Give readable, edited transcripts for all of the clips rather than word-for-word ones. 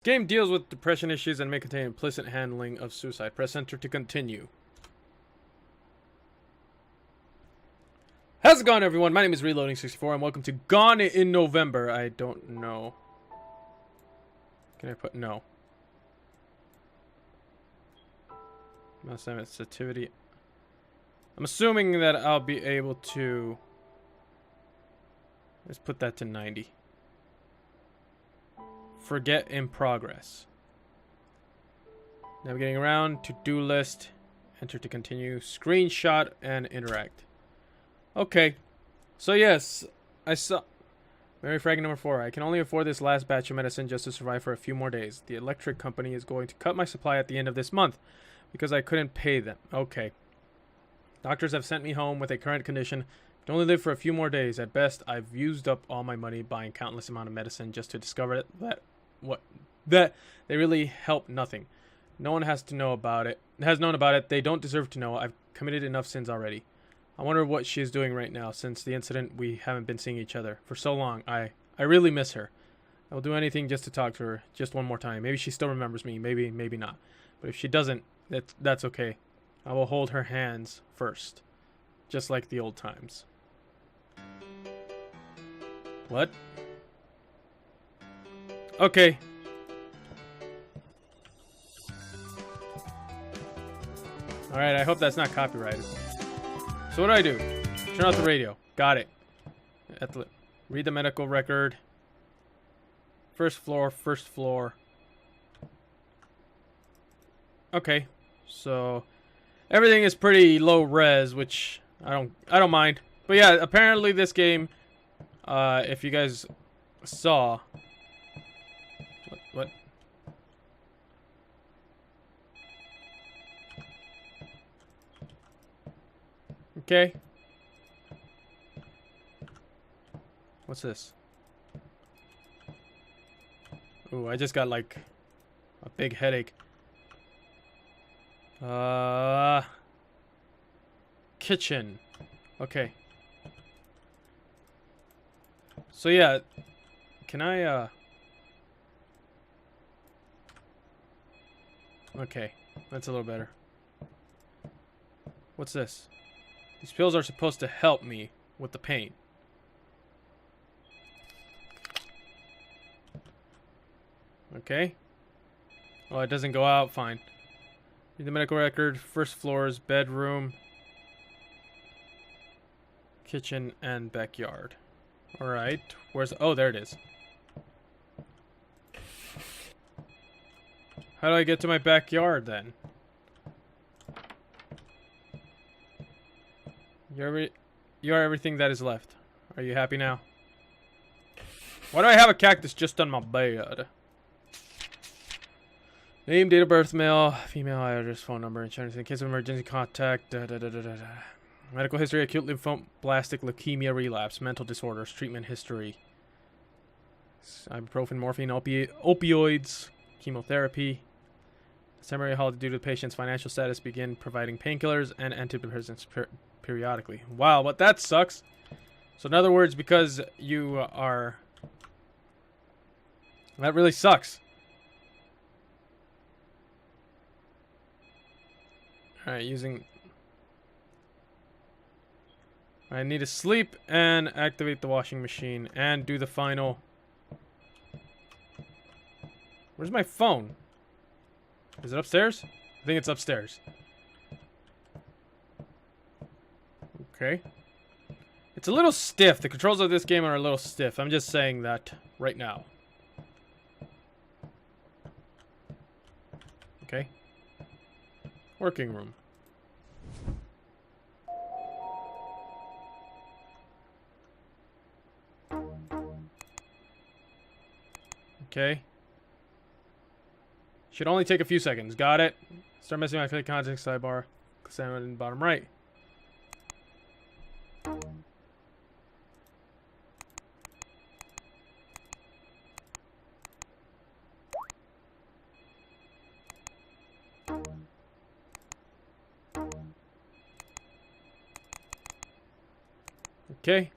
Game deals with depression issues and may contain implicit handling of suicide. Press enter to continue. How's it going, everyone? My name is Reloading64 and welcome to Gone in November. I don't know. Can I put no? Mouse sensitivity. I'm assuming that I'll be able to... Let's put that to 90. Forget in progress. Navigating around, to-do list, enter to continue, screenshot, and interact. Okay. So yes, I saw... Memory fragment number 4. I can only afford this last batch of medicine just to survive for a few more days. The electric company is going to cut my supply at the end of this month because I couldn't pay them. Okay. Doctors have sent me home with a current condition. I can only live for a few more days. At best, I've used up all my money buying countless amount of medicine just to discover that they really help nothing. No one has to know about it. Has known about it. They don't deserve to know. I've committed enough sins already. I wonder what she is doing right now. Since the incident, we haven't been seeing each other for so long. I really miss her. I will do anything just to talk to her just one more time. Maybe she still remembers me. Maybe not. But if she doesn't, that's okay. I will hold her hands first, just like the old times. What? Okay. Alright, I hope that's not copyrighted. So what do I do? Turn off the radio. Got it. Read the medical record. First floor, first floor. Okay. So everything is pretty low res, which I don't mind. But yeah, apparently this game, if you guys saw... What? Okay. What's this? Ooh, I just got like a big headache. Kitchen. Okay. So yeah, can I okay, that's a little better. What's this? These pills are supposed to help me with the pain. Okay. Oh, it doesn't go out. Fine. Read the medical record. First floors, bedroom, kitchen, and backyard. Alright. Where's... Oh, there it is. How do I get to my backyard, then? You are everything that is left. Are you happy now? Why do I have a cactus just on my bed? Name, date of birth, male, female, address, phone number, insurance, in case of emergency contact, medical history, acute lymphoblastic leukemia relapse, mental disorders, treatment history, ibuprofen, morphine, opioids, chemotherapy. Temporary holiday due to the patient's financial status, begin providing painkillers and antidepressants periodically. Wow, but that sucks. So in other words, because you are... That really sucks. Alright, using... I need to sleep and activate the washing machine and do the final... Where's my phone? Is it upstairs? I think it's upstairs. Okay. It's a little stiff. The controls of this game are a little stiff. I'm just saying that right now. Okay. Working room. Okay. Should only take a few seconds. Got it. Start messing with my click context sidebar. Click in the bottom right. Okay.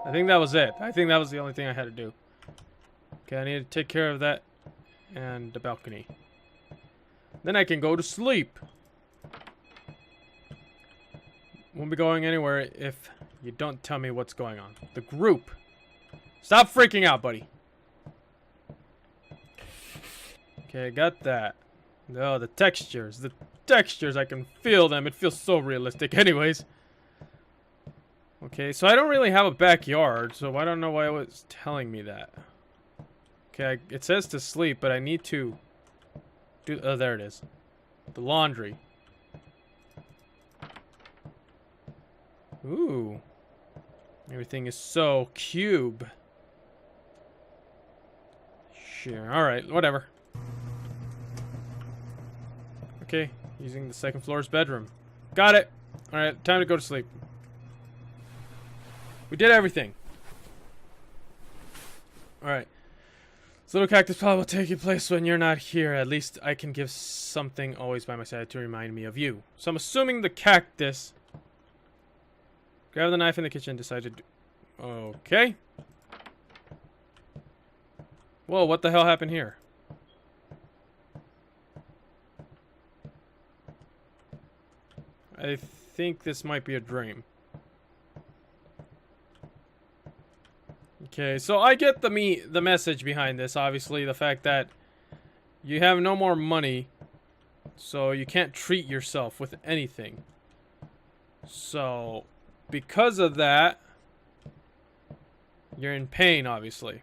I think that was it. I think that was the only thing I had to do. Okay, I need to take care of that and the balcony. Then I can go to sleep. Won't be going anywhere if you don't tell me what's going on. The group. Stop freaking out, buddy. Okay, I got that. Oh, the textures. The textures, I can feel them. It feels so realistic anyways. Okay, so I don't really have a backyard, so I don't know why it was telling me that. Okay, it says to sleep, but I need to do... Oh, there it is. The laundry. Ooh. Everything is so cube. Sure, alright, whatever. Okay, using the second floor's bedroom. Got it! Alright, time to go to sleep. We did everything. Alright. This little cactus probably will take your place when you're not here. At least I can give something always by my side to remind me of you. So I'm assuming the cactus... Grab the knife in the kitchen, decided... Okay. Whoa, what the hell happened here? I think this might be a dream. Okay, so I get the message behind this, obviously. The fact that you have no more money, so you can't treat yourself with anything. So, because of that, you're in pain, obviously.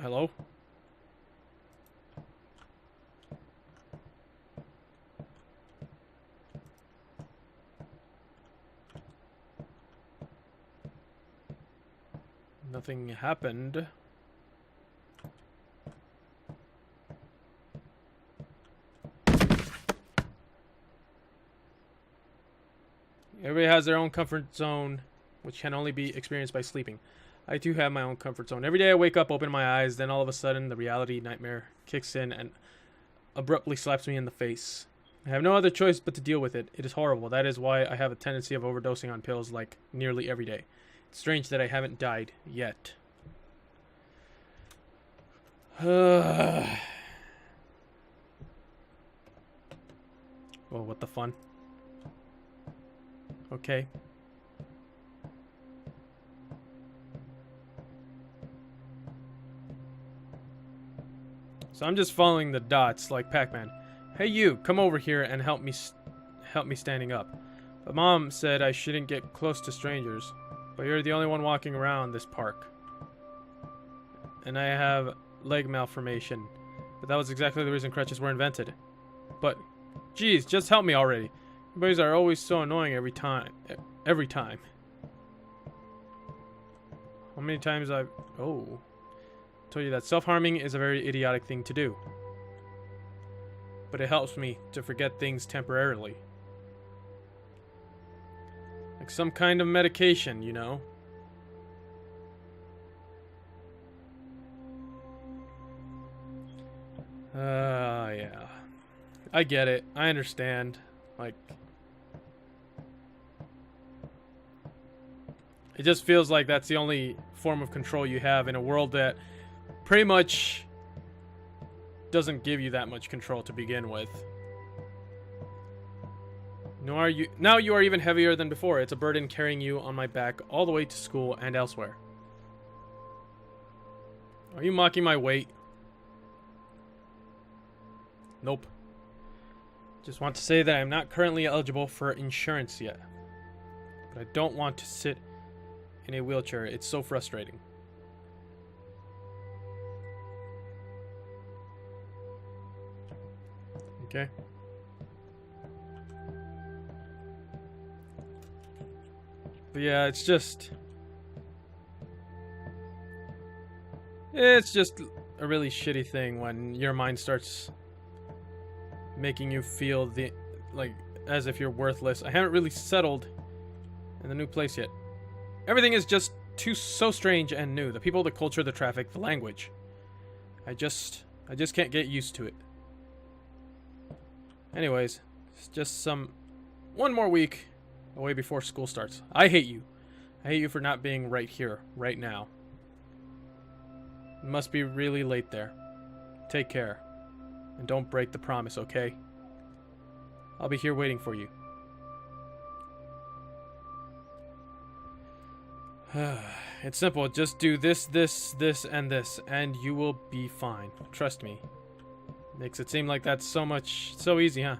Hello? Nothing happened. Everybody has their own comfort zone, which can only be experienced by sleeping. I too have my own comfort zone. Every day I wake up, open my eyes, then all of a sudden the reality nightmare kicks in and abruptly slaps me in the face. I have no other choice but to deal with it. It is horrible. That is why I have a tendency of overdosing on pills like nearly every day. It's strange that I haven't died yet. Well, what the fun? Okay. So I'm just following the dots like Pac-Man. Hey you, come over here and help me standing up. But Mom said I shouldn't get close to strangers. But you're the only one walking around this park. And I have leg malformation. But that was exactly the reason crutches were invented. But, geez, just help me already. You boys are always so annoying every time. Every time. How many times I've... Oh. Told you that self-harming is a very idiotic thing to do. But it helps me to forget things temporarily. Like some kind of medication, you know? Yeah. I get it. I understand. Like... It just feels like that's the only form of control you have in a world that pretty much doesn't give you that much control to begin with. Now you are even heavier than before. It's a burden carrying you on my back all the way to school and elsewhere. Are you mocking my weight? Nope. Just want to say that I'm not currently eligible for insurance yet. But I don't want to sit in a wheelchair. It's so frustrating. Okay. But yeah, it's just a really shitty thing when your mind starts making you feel like as if you're worthless. I haven't really settled in the new place yet. Everything is just so strange and new. The people, the culture, the traffic, the language. I just can't get used to it. Anyways, it's just one more week away before school starts. I hate you. I hate you for not being right here, right now. It must be really late there. Take care. And don't break the promise, okay? I'll be here waiting for you. It's simple. Just do this, this, this, and this, and you will be fine. Trust me. Makes it seem like that's so easy, huh?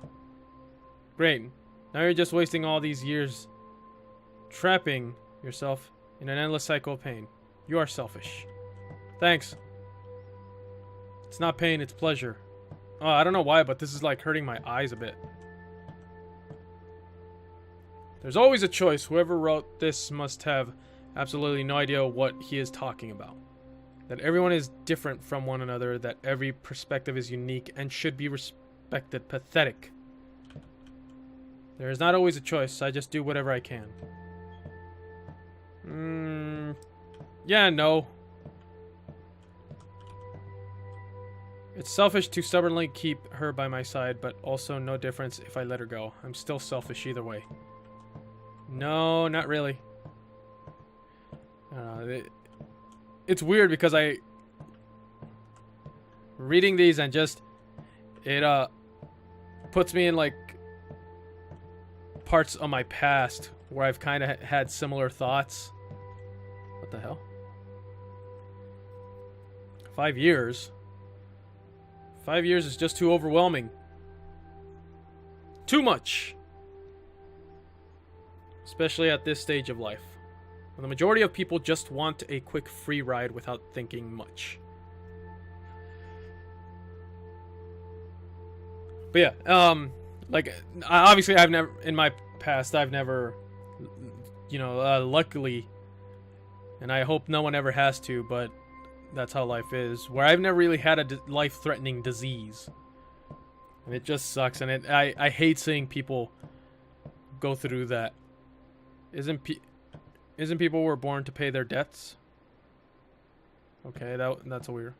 Great. Now you're just wasting all these years trapping yourself in an endless cycle of pain. You are selfish. Thanks. It's not pain, it's pleasure. Oh, I don't know why, but this is like hurting my eyes a bit. There's always a choice. Whoever wrote this must have absolutely no idea what he is talking about. That everyone is different from one another, that every perspective is unique and should be respected. Pathetic. There is not always a choice. I just do whatever I can. Yeah, no. It's selfish to stubbornly keep her by my side, but also no difference if I let her go. I'm still selfish either way. No, not really. It's weird because reading these and just it puts me in like parts of my past where I've kind of had similar thoughts. What the hell? 5 years. 5 years is just too overwhelming. Too much. Especially at this stage of life. When the majority of people just want a quick free ride without thinking much. But yeah, like, obviously I've never, in my past, I've never, luckily, and I hope no one ever has to, but that's how life is, where I've never really had a life-threatening disease. And it just sucks, and I hate seeing people go through that. Isn't people were born to pay their debts? Okay, that's weird.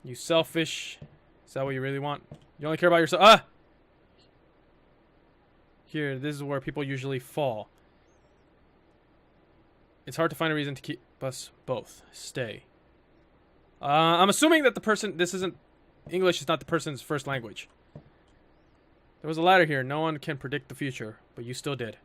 You selfish. Is that what you really want? You only care about yourself. Ah! Here, this is where people usually fall. It's hard to find a reason to keep us both. Stay. I'm assuming that the person... English is not the person's first language. There was a ladder here. No one can predict the future, but you still did.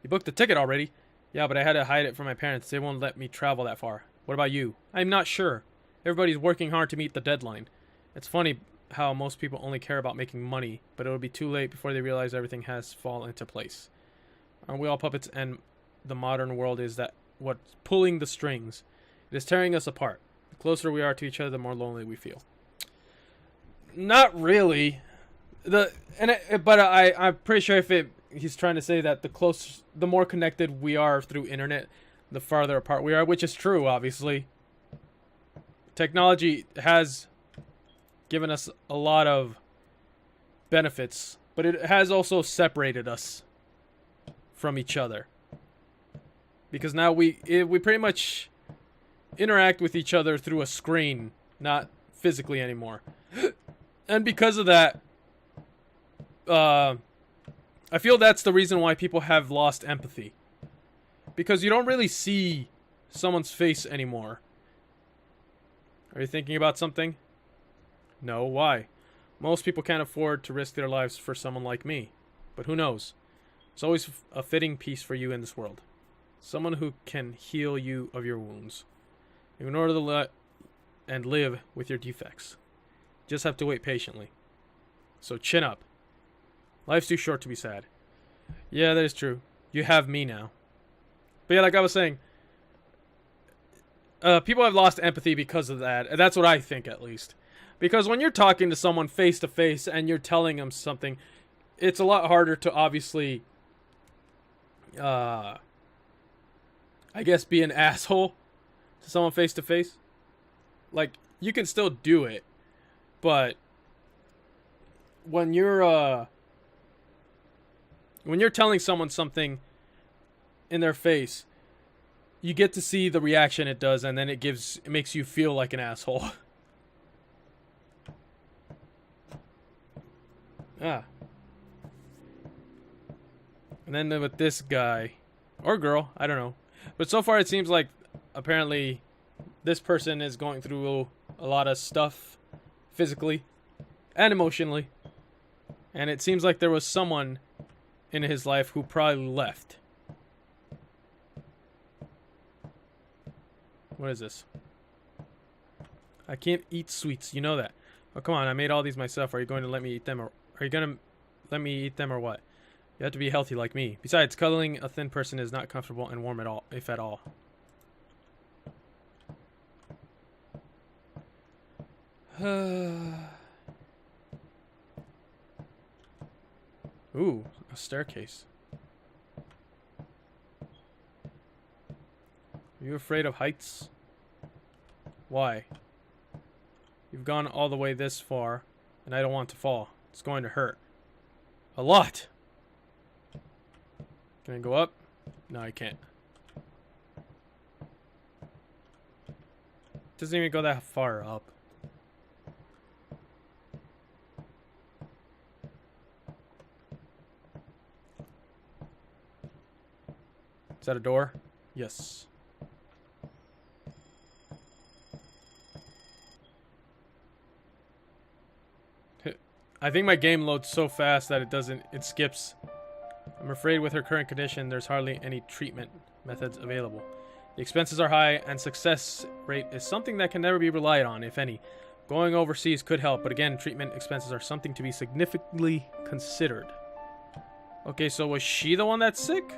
You booked the ticket already? Yeah, but I had to hide it from my parents. They won't let me travel that far. What about you? I'm not sure. Everybody's working hard to meet the deadline. It's funny how most people only care about making money, but it'll be too late before they realize everything has fallen into place. Aren't we all puppets, and the modern world is that what's pulling the strings? It is tearing us apart. The closer we are to each other, the more lonely we feel. Not really. I'm pretty sure he's trying to say that the more connected we are through internet, the farther apart we are, which is true, obviously. Technology has given us a lot of benefits, but it has also separated us from each other. Because now we pretty much interact with each other through a screen, not physically anymore. And because of that, I feel that's the reason why people have lost empathy. Because you don't really see someone's face anymore. Are you thinking about something? No, why? Most people can't afford to risk their lives for someone like me. But who knows? There's always a fitting piece for you in this world. Someone who can heal you of your wounds. In order to live with your defects. Just have to wait patiently. So chin up. Life's too short to be sad. Yeah, that is true. You have me now. But yeah, like I was saying, people have lost empathy because of that. That's what I think, at least. Because when you're talking to someone face to face and you're telling them something, it's a lot harder to obviously, I guess, be an asshole to someone face to face. Like, you can still do it, but when you're telling someone something in their face, you get to see the reaction it does, and then it makes you feel like an asshole. Ah. And then with this guy. Or girl, I don't know. But so far it seems like apparently this person is going through a lot of stuff physically and emotionally. And it seems like there was someone in his life who probably left. What is this? I can't eat sweets, you know that. Oh, come on, I made all these myself. Are you going to let me eat them, or are you going to let me eat them, or what? You have to be healthy like me. Besides, cuddling a thin person is not comfortable and warm at all, if at all. Ooh, a staircase. Are you afraid of heights? Why? You've gone all the way this far, and I don't want to fall. It's going to hurt. A lot! Can I go up? No, I can't. Doesn't even go that far up. Is that a door? Yes. I think my game loads so fast that it skips. I'm afraid with her current condition, there's hardly any treatment methods available. The expenses are high, and success rate is something that can never be relied on, if any. Going overseas could help, but again, treatment expenses are something to be significantly considered. Okay, so was she the one that's sick?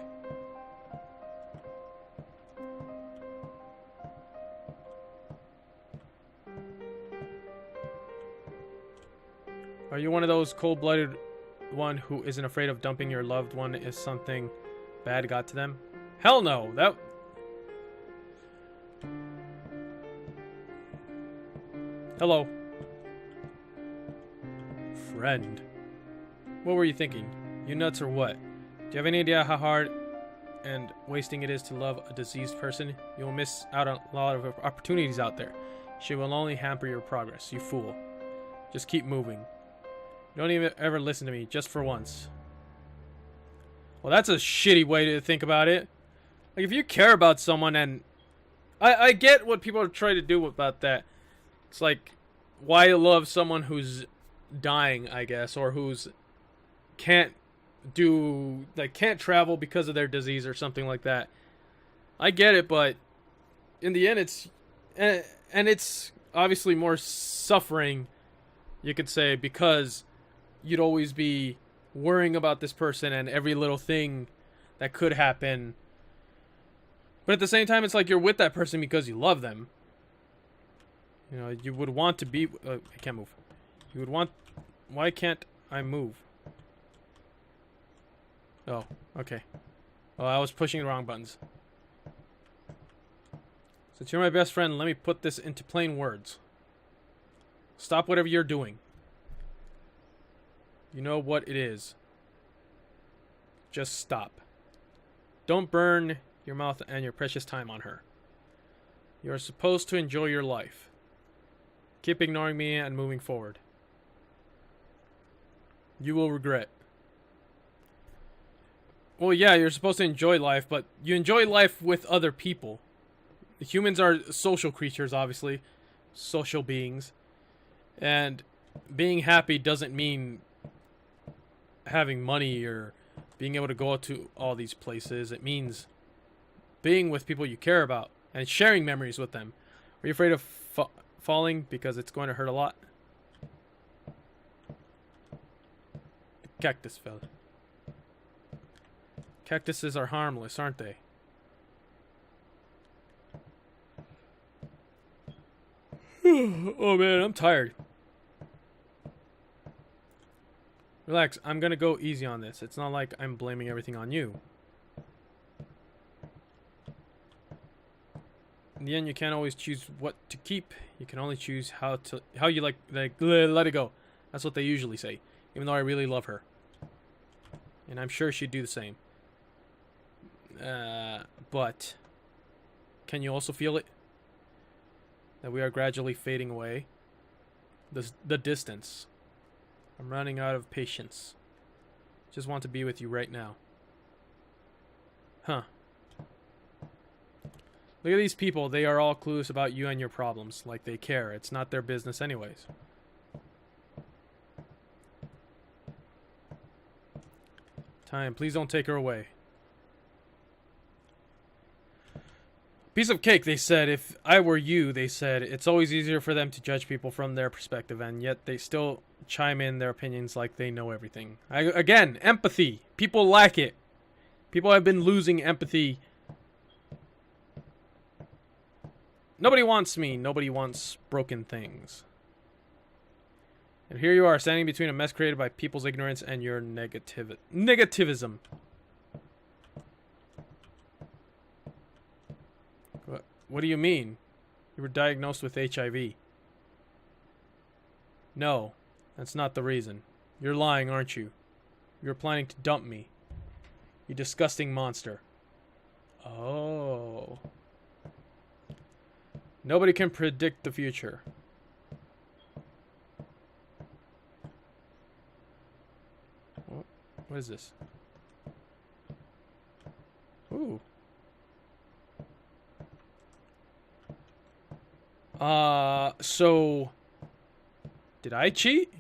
Are you one of those cold-blooded one who isn't afraid of dumping your loved one if something bad got to them? Hell no. That... Hello. Friend. What were you thinking? You nuts or what? Do you have any idea how hard and wasting it is to love a diseased person? You will miss out on a lot of opportunities out there. She will only hamper your progress, you fool. Just keep moving. Don't even ever listen to me, just for once. Well, that's a shitty way to think about it. Like, if you care about someone, and... I get what people are trying to do about that. It's like, why love someone who's dying, I guess, or who's can't travel because of their disease or something like that. I get it, but in the end, it's... And it's obviously more suffering, you could say, because... you'd always be worrying about this person and every little thing that could happen. But at the same time, it's like you're with that person because you love them. You know, you would want to be... I can't move. You would want... Why can't I move? Oh, okay. Oh, I was pushing the wrong buttons. Since you're my best friend, let me put this into plain words. Stop whatever you're doing. You know what it is. Just stop. Don't burn your mouth and your precious time on her. You are supposed to enjoy your life. Keep ignoring me and moving forward. You will regret. Well, yeah, you're supposed to enjoy life, but you enjoy life with other people. Humans are social creatures, obviously. Social beings. And being happy doesn't mean having money or being able to go out to all these places. It means being with people you care about and sharing memories with them. Are you afraid of falling because it's going to hurt a lot? The cactus fell. Cactuses are harmless, aren't they? Oh man, I'm tired. Relax, I'm gonna go easy on this. It's not like I'm blaming everything on you. In the end, you can't always choose what to keep. You can only choose how you like let it go. That's what they usually say. Even though I really love her. And I'm sure she'd do the same. But can you also feel it? That we are gradually fading away. The distance. I'm running out of patience. Just want to be with you right now. Huh. Look at these people. They are all clueless about you and your problems. Like they care. It's not their business anyways. Time. Please don't take her away. Piece of cake, they said. If I were you, they said, it's always easier for them to judge people from their perspective, and yet they still chime in their opinions like they know everything. Again, empathy. People lack it. People have been losing empathy. Nobody wants me. Nobody wants broken things. And here you are, standing between a mess created by people's ignorance and your negativism. What do you mean? You were diagnosed with HIV. No, that's not the reason. You're lying, aren't you? You're planning to dump me. You disgusting monster. Oh. Nobody can predict the future. What is this? Ooh. So did I cheat?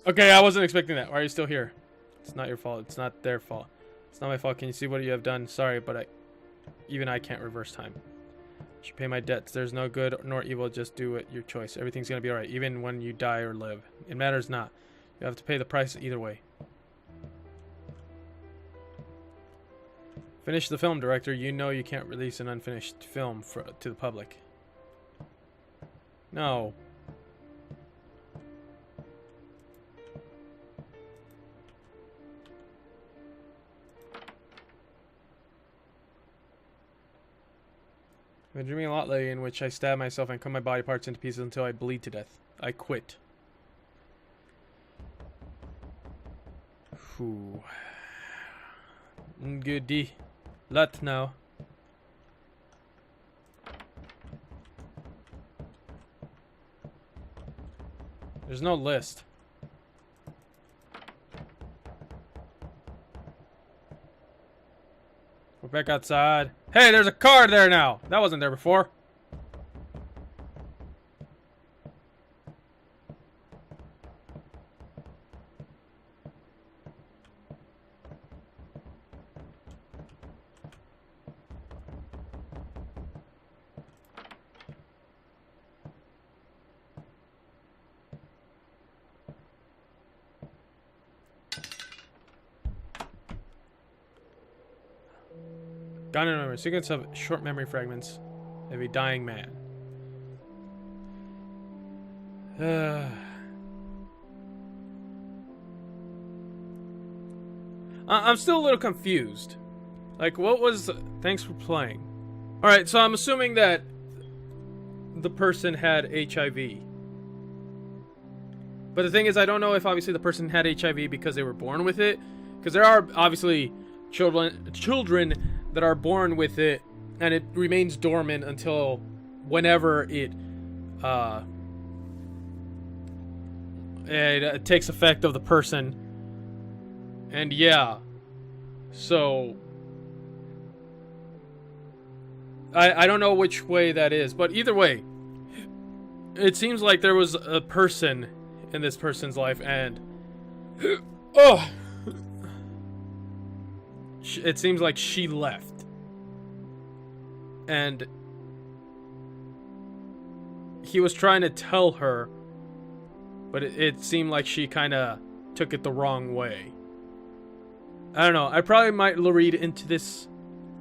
Okay, I wasn't expecting that. Why are you still here? It's not your fault. It's not their fault. It's not my fault. Can you see what you have done? Sorry, but even I can't reverse time. You should pay my debts. There's no good nor evil. Just do it. Your choice. Everything's gonna be alright, even when you die or live. It matters not. You have to pay the price either way. Finish the film, director. You know you can't release an unfinished film to the public. No. I've been dreaming a lot lately in which I stab myself and cut my body parts into pieces until I bleed to death. I quit. Whew. Goody. Lot now. There's no list. We're back outside. Hey, there's a car there now. That wasn't there before. Got a sequence of short memory fragments of a dying man. I'm still a little confused. Like, what was... Thanks for playing. Alright, so I'm assuming that the person had HIV. But the thing is, I don't know if obviously the person had HIV because they were born with it. Because there are obviously children that are born with it, and it remains dormant until whenever it takes effect of the person. And yeah, so I don't know which way that is, but either way, it seems like there was a person in this person's life, and oh, it seems like she left, and he was trying to tell her, but it seemed like she kind of took it the wrong way. I don't know. I probably might read into this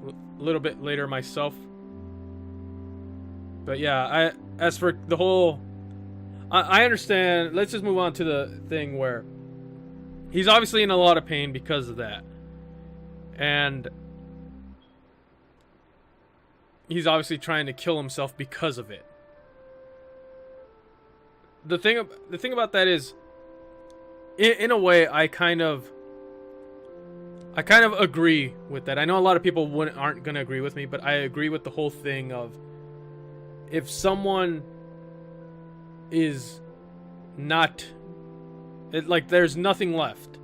a little bit later myself. But yeah, as for the whole... I understand. Let's just move on to the thing where he's obviously in a lot of pain because of that. And he's obviously trying to kill himself because of it. The thing about that is, in a way, I kind of agree with that. I know a lot of people aren't gonna agree with me, but I agree with the whole thing of, if someone is not Like, there's nothing left.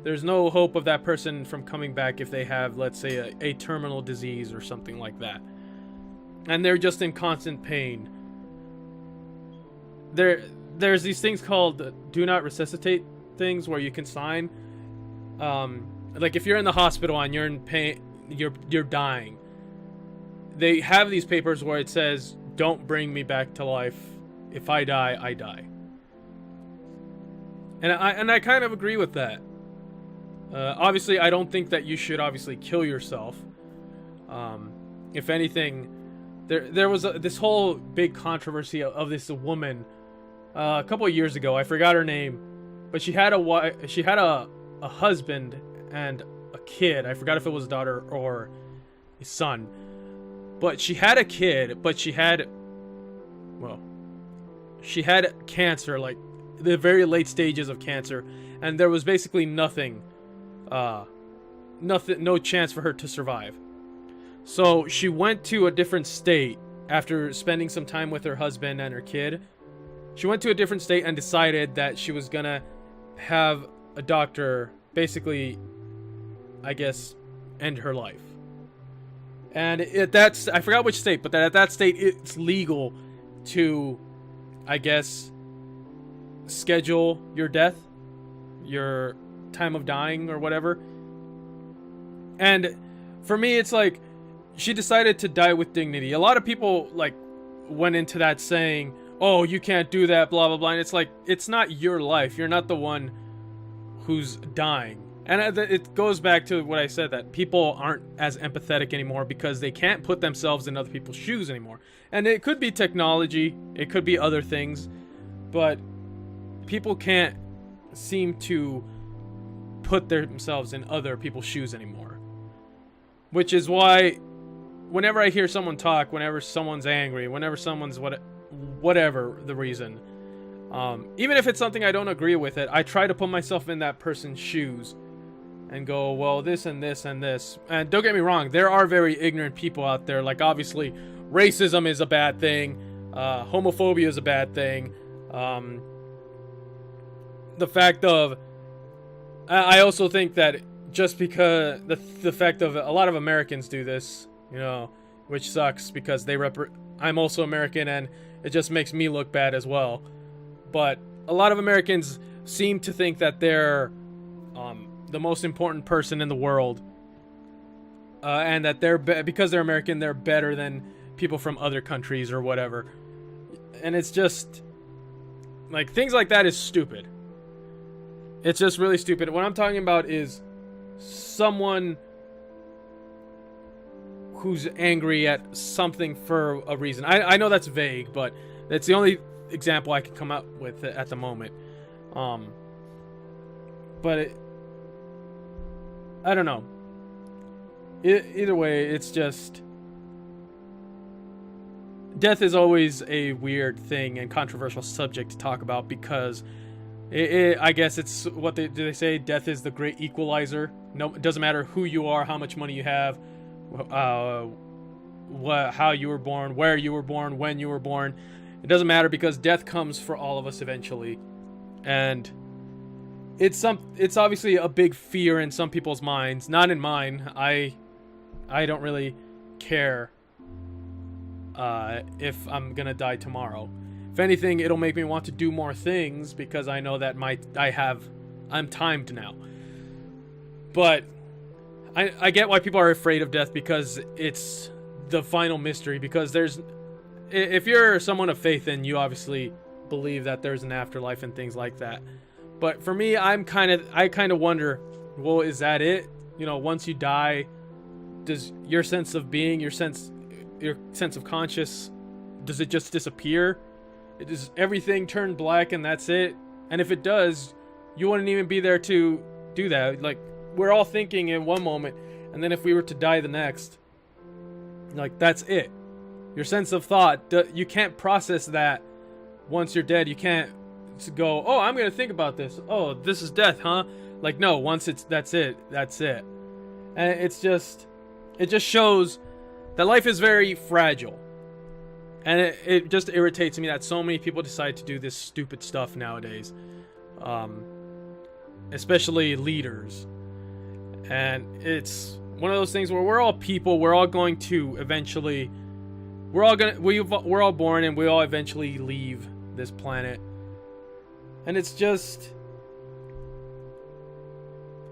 There's no hope of that person from coming back if they have, let's say, a terminal disease or something like that. And they're just in constant pain. There's these things called do not resuscitate things where you can sign. Like if you're in the hospital and you're in pain, you're dying. They have these papers where it says, "Don't bring me back to life. If I die, I die." And I kind of agree with that. Obviously, I don't think that you should obviously kill yourself. If anything, there was this whole big controversy of this woman a couple of years ago. I forgot her name, but she had a husband and a kid. I forgot if it was a daughter or a son. But she had a kid, but she had cancer, like the very late stages of cancer, and there was basically nothing, no chance for her to survive. So she went to a different state after spending some time with her husband and her kid. She went to a different state and decided that she was gonna have a doctor basically, I guess, end her life. And I forgot which state, but at that state it's legal to, I guess, schedule your death, your time of dying or whatever. And for me, it's like, she decided to die with dignity. A lot of people like went into that saying, "Oh, you can't do that, blah blah blah." And it's like, it's not your life. You're not the one who's dying. And it goes back to what I said, that people aren't as empathetic anymore because they can't put themselves in other people's shoes anymore. And it could be technology, it could be other things, but people can't seem to put themselves in other people's shoes anymore. Which is why whenever I hear someone talk, whenever someone's angry, whenever someone's whatever the reason, even if it's something I don't agree with it, I try to put myself in that person's shoes and go, well, this and this and this. And don't get me wrong, there are very ignorant people out there. Like, obviously, racism is a bad thing. Homophobia is a bad thing. The fact of... I also think that just because... The fact of a lot of Americans do this, you know, which sucks because I'm also American and it just makes me look bad as well. But a lot of Americans seem to think that they're... the most important person in the world, and that because they're American, they're better than people from other countries or whatever. And it's just like, things like that is stupid. It's just really stupid. What I'm talking about is someone who's angry at something for a reason. I know that's vague, but that's the only example I can come up with at the moment. But I don't know. Either way, it's just... Death is always a weird thing and controversial subject to talk about because I guess it's what do they say? Death is the great equalizer. No, it doesn't matter who you are, how much money you have, how you were born, where you were born, when you were born. It doesn't matter because death comes for all of us eventually. And it's obviously a big fear in some people's minds, not in mine. I don't really care if I'm gonna die tomorrow. If anything, it'll make me want to do more things because I know that I'm timed now. But I get why people are afraid of death because it's the final mystery. Because if you're someone of faith, then you obviously believe that there's an afterlife and things like that. But for me, I kind of wonder, well, is that it? You know, once you die, does your sense of being, your sense of conscious, does it just disappear? Does everything turn black and that's it? And if it does, you wouldn't even be there to do that. Like, we're all thinking in one moment, and then if we were to die the next, like, that's it. Your sense of thought, you can't process that once you're dead. You can't go, oh, I'm gonna think about this. Oh, this is death, huh? Like, no, once that's it. And it just shows that life is very fragile. And it just irritates me that so many people decide to do this stupid stuff nowadays. especially leaders. And it's one of those things where we're all people. We're all going to eventually. We're all born and we all eventually leave this planet. And it's just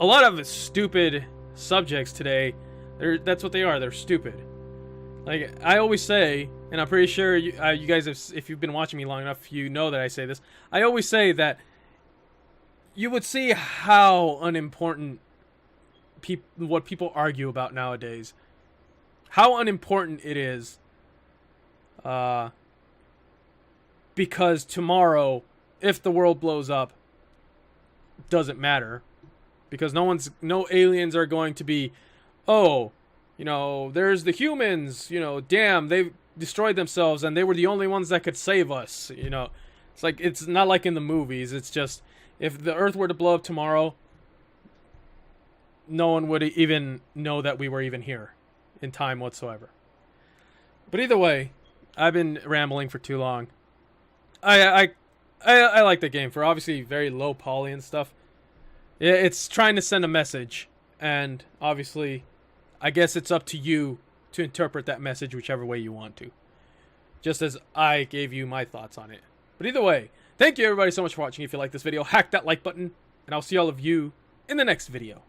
a lot of stupid subjects today. That's what they are. They're stupid. Like I always say, and I'm pretty sure you guys have, if you've been watching me long enough, you know that I say this. I always say that you would see how unimportant what people argue about nowadays. How unimportant it is. Because tomorrow, if the world blows up, doesn't matter. Because no aliens are going to be, oh, you know, there's the humans, you know, damn, they've destroyed themselves and they were the only ones that could save us, you know. It's like, it's not like in the movies. It's just, if the Earth were to blow up tomorrow, no one would even know that we were even here in time whatsoever. But either way, I've been rambling for too long. I like the game for obviously very low poly and stuff. It's trying to send a message, and obviously, I guess it's up to you to interpret that message whichever way you want to. Just as I gave you my thoughts on it. But either way, thank you everybody so much for watching. If you like this video, hack that like button, and I'll see all of you in the next video.